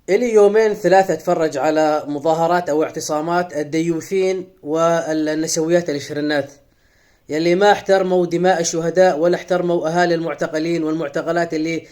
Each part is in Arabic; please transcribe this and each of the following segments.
إلي يومين ثلاثة أتفرج على مظاهرات أو اعتصامات الديوثين والنسويات الإشرنات، يلي ما احترموا دماء الشهداء ولا احترموا أهالي المعتقلين والمعتقلات اللي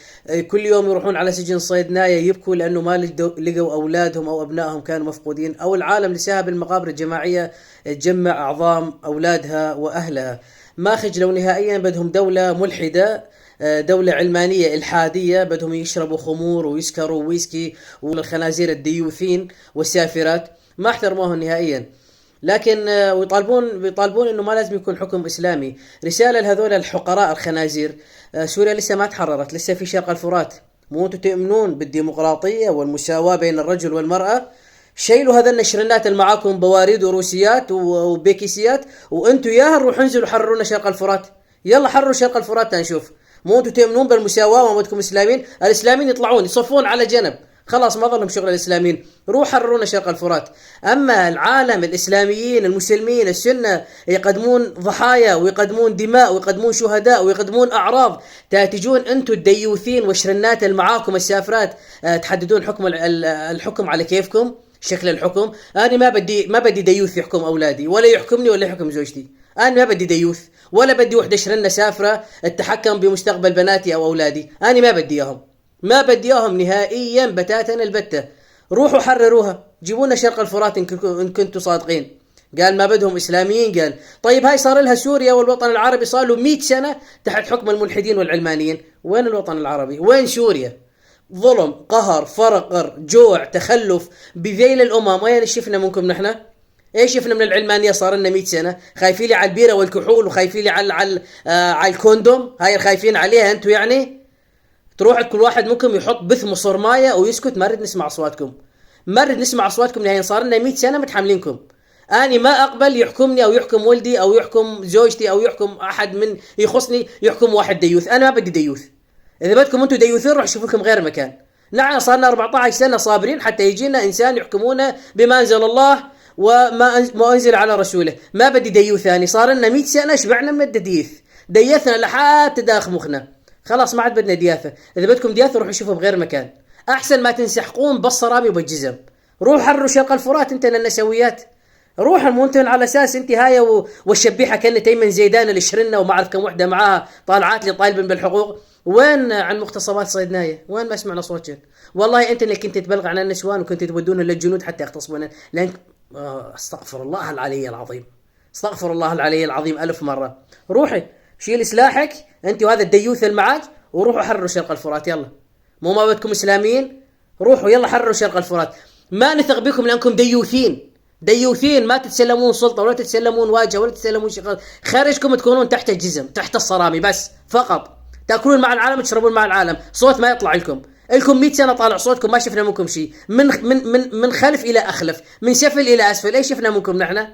كل يوم يروحون على سجن صيدنايا يبكوا لأنه ما لقوا أولادهم أو أبنائهم كانوا مفقودين، أو العالم لساها المقابر الجماعية تجمع أعظام أولادها وأهلها. ما خجلوا نهائيا، بدهم دولة ملحدة، دولة علمانية إلحادية، بدهم يشربوا خمور ويسكروا ويسكي والخنازير الديوثين والسافرات، ما احترموها نهائيا. لكن ويطالبون انه ما لازم يكون حكم اسلامي. رساله لهذول الحقراء الخنازير، سوريا لسه ما تحررت، لسه في شرق الفرات. مو انتم تؤمنون بالديمقراطيه والمساواه بين الرجل والمراه؟ شيلوا هذا النشرنات اللي معاكم بواريد وروسيات وبيكيسيات، وانتم ياها روحوا انزلوا حررونا شرق الفرات. يلا حرروا شرق الفرات تنشوف. مو انتم تؤمنون بالمساواه وما بدكم اسلاميين؟ الاسلاميين يطلعون يصفون على جنب، خلاص ما ظلهم شغل الإسلاميين، روح حررونا شرق الفرات. أما العالم الإسلاميين المسلمين السنة يقدمون ضحايا ويقدمون دماء ويقدمون شهداء ويقدمون أعراض، تاتجون أنتم الديوثين والشرنات المعاكم السافرات تحددون الحكم على كيفكم، شكل الحكم. أنا ما بدي ديوث يحكم أولادي ولا يحكمني ولا يحكم زوجتي. أنا ما بدي ديوث ولا بدي وحدة شرنة سافرة تتحكم بمستقبل بناتي أو أولادي. أنا ما بدي إياهم، ما بدي اياهم نهائيا بتاتا البتة. روحوا حرروها، جيبونا شرق الفرات ان كنتوا صادقين. قال ما بدهم اسلاميين. قال طيب هاي صار لها سوريا والوطن العربي صار له 100 سنة تحت حكم الملحدين والعلمانيين. وين الوطن العربي؟ وين سوريا؟ ظلم، قهر، فقر، جوع، تخلف بذيل الامم. وين شفنا منكم نحن؟ ايش شفنا من العلمانيه؟ صار لنا 100 سنه خايفين لي على البيره والكحول وخايفين لي على الكوندوم. هاي الخايفين عليها انتم يعني؟ تروح كل واحد منكم يحط بث صرمايه ويسكت. ما نريد نسمع اصواتكم، ما نريد نسمع اصواتكم نهائيا. صار لنا 100 سنه متحملينكم. اني ما اقبل يحكمني او يحكم ولدي او يحكم زوجتي او يحكم احد من يخصني يحكم واحد ديوث. انا ما بدي ديوث. اذا بدكم انتم ديوثين روح شوفوا لكم غير مكان. نعم صار لنا 14 سنه صابرين حتى يجينا انسان يحكمونا بما انزل الله وما انزل على رسوله. ما بدي ديوث ثاني. صار لنا 100 سنه شبعنا من الديث، ديثنا لحد تداخ مخنا، خلاص ما عاد بدنا دياثة. إذا بدكم دياثة روحوا شوفوا بغير مكان أحسن ما تنسحقون بالصرامي وبالجزم. روح حروا شرق الفرات انت للنسويات. روح المنتن على أساس انت هاي والشبيحة كانت أيمن زيدان اللي شرنا وما أعرف كم وحدة معاها طالعات لي طالبا بالحقوق. وين عن مغتصبات صيدناية؟ وين ما سمعنا صوتك؟ والله انت اللي كنت تبلغ عن النسوان وكنت تودون للجنود حتى يغتصبون. لأن استغفر الله العلي العظيم، استغفر الله العلي العظيم 1000 مرة. روحي شيل سلاحك انت وهذا الديوث المعاك وروحوا حرروا شرق الفرات. يلا مو ما بدكم اسلاميين؟ روحوا يلا حرروا شرق الفرات. ما نثق بكم لانكم ديوثين، ديوثين ما تتسلمون سلطه ولا تتسلمون واجهه ولا تتسلمون شغل. خارجكم تكونون تحت الجزم تحت الصرامي بس فقط، تاكلون مع العالم تشربون مع العالم، صوت ما يطلع لكم. لكم 100 سنه طالع صوتكم ما شفنا منكم شيء، من خلف الى اخلف، من سفل الى اسفل. ايش شفنا منكم نحن؟